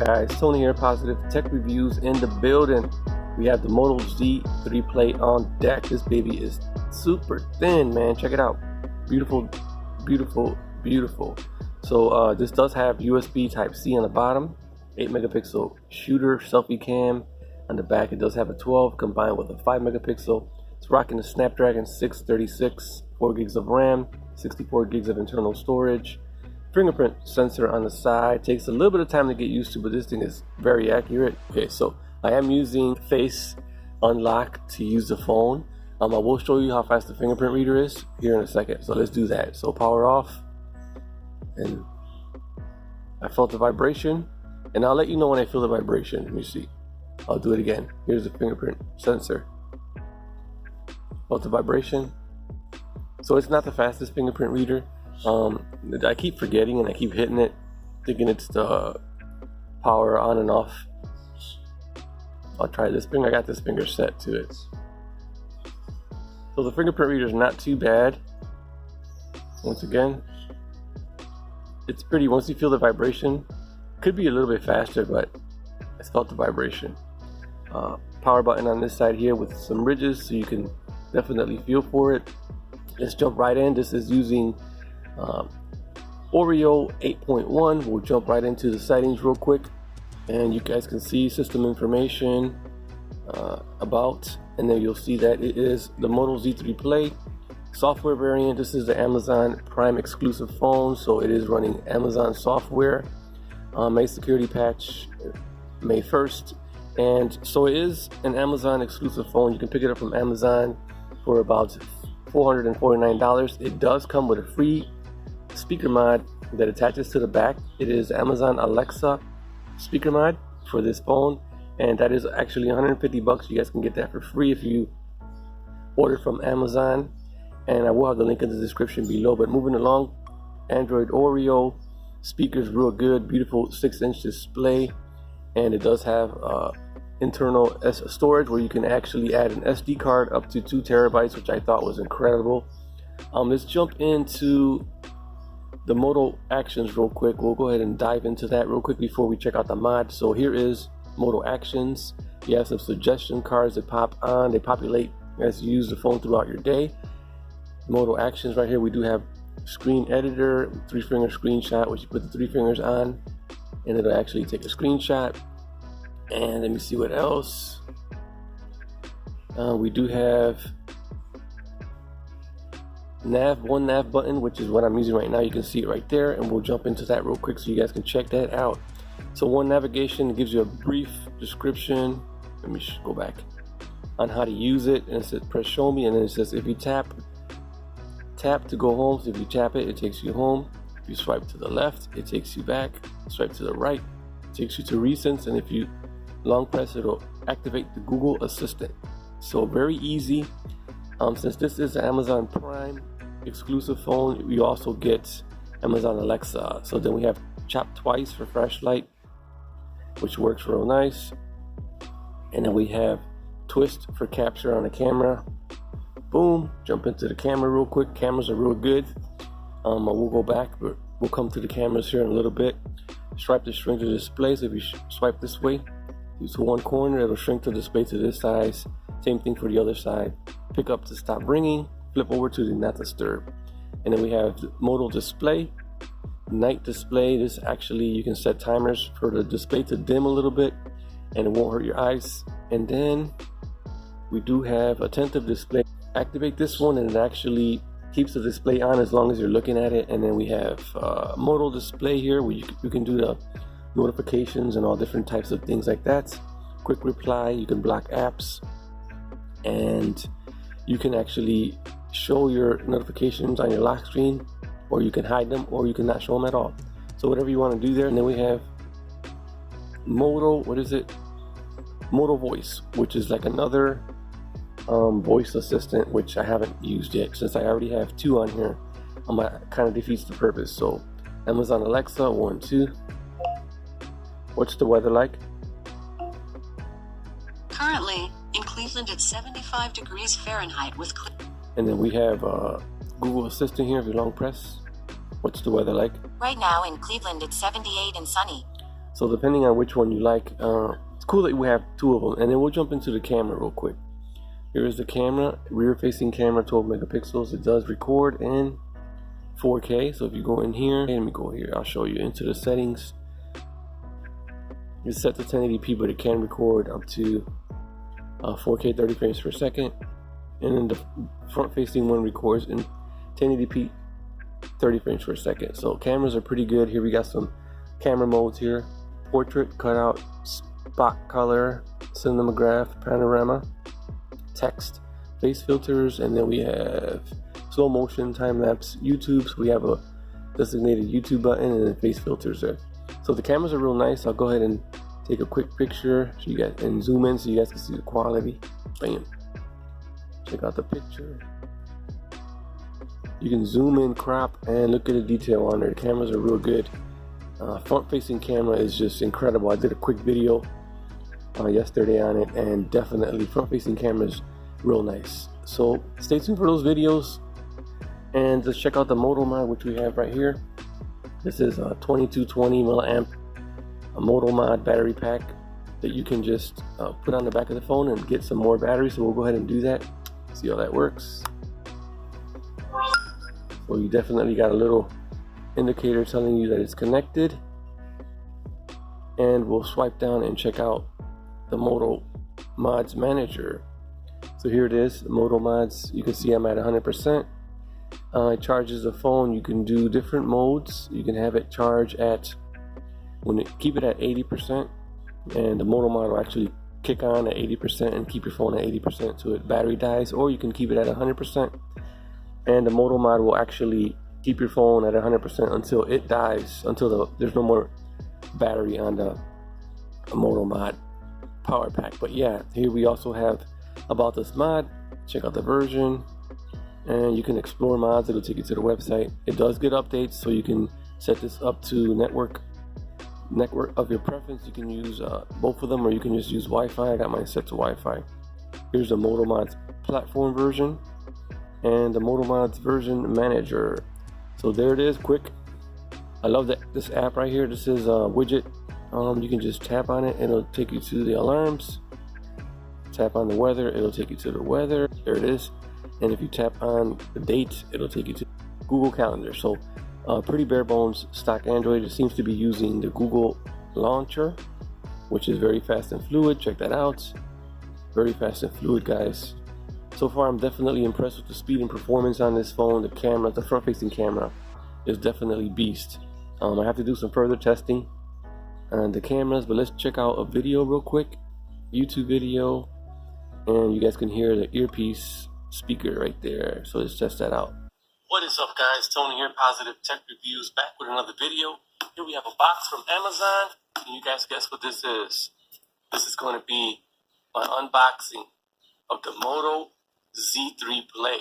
guys? Tony here, Positive Tech Reviews in the building. We have the Moto Z3 Play on deck. This baby is super thin, man. Check it out. Beautiful, beautiful, beautiful. So this does have USB Type-C on the bottom, 8 megapixel shooter selfie cam. On the back it does have a 12 combined with a 5 megapixel. It's rocking the Snapdragon 636, 4 gigs of RAM, 64 gigs of internal storage. Fingerprint sensor on the side. Takes a little bit of time to get used to, but this thing is very accurate. Okay, so I am using face unlock to use the phone. I will show you how fast the fingerprint reader is here in a second. So let's do that. So power off, and I felt the vibration, and I'll let you know when I feel the vibration. Let me see. I'll do it again. Here's the fingerprint sensor. Felt the vibration. So it's not the fastest fingerprint reader. I keep forgetting and I keep hitting it, thinking it's the power on and off. I'll try this finger. I got this finger set to it. So the fingerprint reader is not too bad. Once again, it's pretty. Once you feel the vibration, could be a little bit faster, but I felt the vibration. Power button on this side here with some ridges, so you can definitely feel for it. Let's jump right in. This is using Oreo 8.1. We'll jump right into the settings real quick, and you guys can see system information, about, and then you'll see that it is the Moto Z3 Play software variant. This is the Amazon Prime exclusive phone, so it is running Amazon software. May security patch May 1st, and so it is an Amazon exclusive phone. You can pick it up from Amazon for about $449. It does come with a free speaker mod that attaches to the back. It is Amazon Alexa speaker mod for this phone, and that is actually $150. You guys can get that for free if you order from Amazon, and I will have the link in the description below. But moving along, Android Oreo speakers, real good, beautiful 6-inch display, and it does have internal storage where you can actually add an SD card up to 2 terabytes, which I thought was incredible. Let's jump into the Moto Actions real quick. We'll go ahead and dive into that real quick before we check out the mod. So here is Moto Actions. You have some suggestion cards that pop on. They populate as you use the phone throughout your day. Moto Actions right here. We do have screen editor, 3-finger screenshot, which you put the 3 fingers on, and it'll actually take a screenshot. And let me see what else. We do have one nav button, which is what I'm using right now. You can see it right there, and we'll jump into that real quick so you guys can check that out. So one navigation gives you a brief description. Let me go back on how to use it, and it says press show me, and then it says if you tap to go home. So if you tap it, it takes you home. If you swipe to the left, it takes you back. Swipe to the right, it takes you to recents, and if you long press, it'll activate the Google Assistant. So very easy. Since this is an Amazon Prime exclusive phone, we also get Amazon Alexa. So then we have Chop Twice for flashlight, which works real nice, and then we have Twist for capture on the camera. Boom, jump into the camera real quick. Cameras are real good. We'll go back, but we'll come to the cameras here in a little bit. Swipe to shrink the display. So if you swipe this way, use to one corner, it'll shrink the display to this size. Same thing for the other side. Pick up to stop ringing. Flip over to the not disturb. And then we have the Moto display, night display. This actually, you can set timers for the display to dim a little bit, and it won't hurt your eyes. And then we do have attentive display. Activate this one, and it actually keeps the display on as long as you're looking at it. And then we have Moto display here, where you can do the notifications and all different types of things like that. Quick reply, you can block apps, and you can actually show your notifications on your lock screen, or you can hide them, or you can not show them at all. So whatever you want to do there. And then we have Moto, Moto Voice, which is like another voice assistant, which I haven't used yet. Since I already have 2 on here, it kind of defeats the purpose. So Amazon Alexa, 1, 2. What's the weather like? Currently in Cleveland it's 75 degrees Fahrenheit with and then we have Google Assistant here. If you long press, what's the weather like? Right now in Cleveland it's 78 and sunny. So depending on which one you like, it's cool that we have two of them. And then we'll jump into the camera real quick. Here is the camera, rear facing camera, 12 megapixels. It does record in 4K. So if you go in here, let me go here, I'll show you into the settings. It's set to 1080p, but it can record up to 4K 30 frames per second. And then the front facing one records in 1080p 30 frames per second. So cameras are pretty good. Here we got some camera modes here: portrait, cutout, spot color, cinematograph, panorama, text, face filters, and then we have slow motion, time lapse, YouTube. So we have a designated YouTube button and then face filters there. So the cameras are real nice. I'll go ahead and take a quick picture so you guys and zoom in so you guys can see the quality. Bam. Check out the picture. You can zoom in, crop, and look at the detail on there. The cameras are real good. Front facing camera is just incredible. I did a quick video yesterday on it, and definitely front facing camera is real nice. So stay tuned for those videos, and let's check out the Moto mod, which we have right here. This is a 2220 milliamp Moto mod battery pack that you can just put on the back of the phone and get some more battery. So we'll go ahead and do that. See how that works. So you definitely got a little indicator telling you that it's connected, and we'll swipe down and check out the Moto Mods Manager. So here it is, Moto Mods. You can see I'm at 100%. It charges the phone. You can do different modes. You can have it charge at, keep it at 80%, and the Moto Mod will actually kick on at 80% and keep your phone at 80% so it battery dies, or you can keep it at 100%. And the Moto Mod will actually keep your phone at 100% until it dies, until there's no more battery on the Moto Mod power pack. But yeah, here we also have about this mod. Check out the version, and you can explore mods. It'll take you to the website. It does get updates, so you can set this up to network of your preference. You can use both of them, or you can just use Wi-Fi. I got mine set to Wi-Fi. Here's the Moto Mods platform version and the Moto Mods version manager. So there it is, quick. I love this app right here. This is a widget. You can just tap on it and it'll take you to the alarms. Tap on the weather, it'll take you to the weather. There it is. And if you tap on the date, it'll take you to Google Calendar. So pretty bare bones stock Android. It seems to be using the Google launcher, which is very fast and fluid. Check that out. Very fast and fluid, guys. So far, I'm definitely impressed with the speed and performance on this phone. The camera, the front-facing camera, is definitely beast. I have to do some further testing on the cameras, but let's check out a video real quick. YouTube video, and you guys can hear the earpiece speaker right there. So let's test that out. What is up, guys? Tony here, Positive Tech Reviews, back with another video. Here we have a box from Amazon. Can you guys guess what this is? This is going to be my unboxing of the Moto Z3 Play.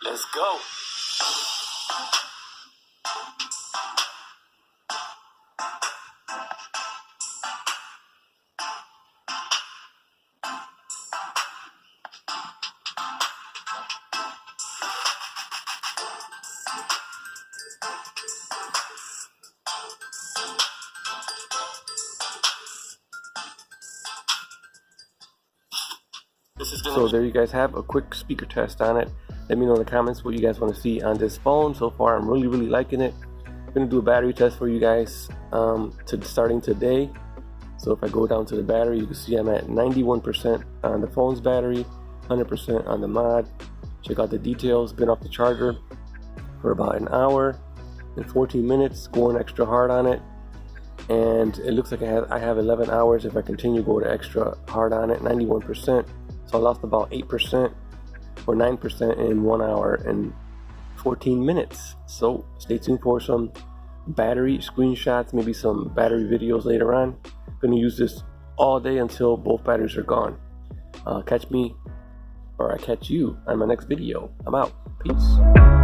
Let's go. So there you guys have a quick speaker test on it. Let me know in the comments what you guys want to see on this phone. So far, I'm really liking it. I'm gonna do a battery test for you guys starting today. So if I go down to the battery, you can see I'm at 91% on the phone's battery, 100% on the mod. Check out the details. Been off the charger for about an hour and 14 minutes, going extra hard on it. And it looks like I have 11 hours if I continue to go to extra hard on it, 91%. So I lost about 8% or 9% in 1 hour and 14 minutes. So stay tuned for some battery screenshots, maybe some battery videos later on. I'm gonna use this all day until both batteries are gone. Catch me, or I catch you on my next video. I'm out. Peace.